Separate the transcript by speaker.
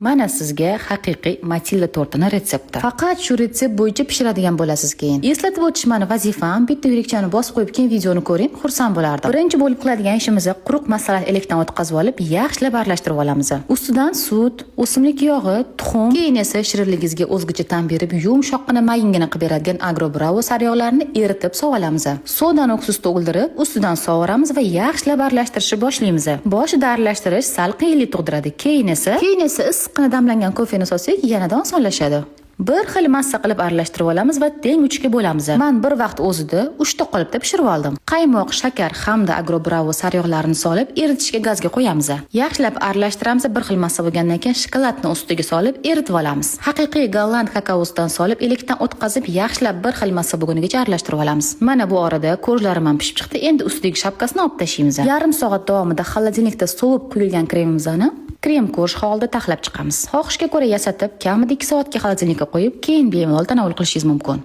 Speaker 1: Mana sizga haqiqiy Matilda tortini retsepti. Faqat shu retsept bo'yicha pishiradigan bo'lasiz keyin. Eslatib o'tish mani vazifam. Bitta yo'likchani bosib qo'yib keyin videoni ko'ring, xursand bo'lardim. Birinchi bo'lib qiladigan ishimiz quruq masalani elektrdan o'tkazib olib, yaxshilab aralashtirib olamiz. Ustidan sut, o'simlik yog'i, tuxum, keyin esa shirinligingizga o'zgacha ta'm berib, yumshoqqina mayingina qilib beradigan Agro Bravo sariyog'larini eritib sovuramiz. Sodani oksizda o'ldirib, ustidan sovuramiz va yaxshilab aralashtirishni boshlaymiz. Boshida aralashtirish sal qiyinlik tug'diradi. Keyin esa issiqqina damlangan kofeni solsak, yanada osonlashadi. Bir xil massa qilib aralashtirib olamiz va teng uchga bo'lamiz. Men bir vaqt o'zida 3 ta qolipda pishirib oldim. Qaymoq, shakar hamda Agro Bravo sariyog'larini solib, eritishga gazga qo'yamiz. Yaxshilab aralashtiramiz, bir xil massa bo'lgandan keyin shokoladni ustiga solib eritib olamiz. Haqiqiy golland kakaosidan solib, elektrdan o'tkazib, yaxshilab bir xil massa bo'lgunigacha aralashtirib olamiz. Mana bu orada ko'rjlarim ham pishib chiqdi. Endi ustiga shapkasini olib tashlaymiz. Yarim soat davomida xolodilnikda sovib quyilgan kremimizni krem ko'rish holida taxlab chiqamiz. Xohishga ko'ra yasatib, kamida 2 soatga xolodilnikka qo'yib, keyin bemalol tanovul qilishingiz mumkin.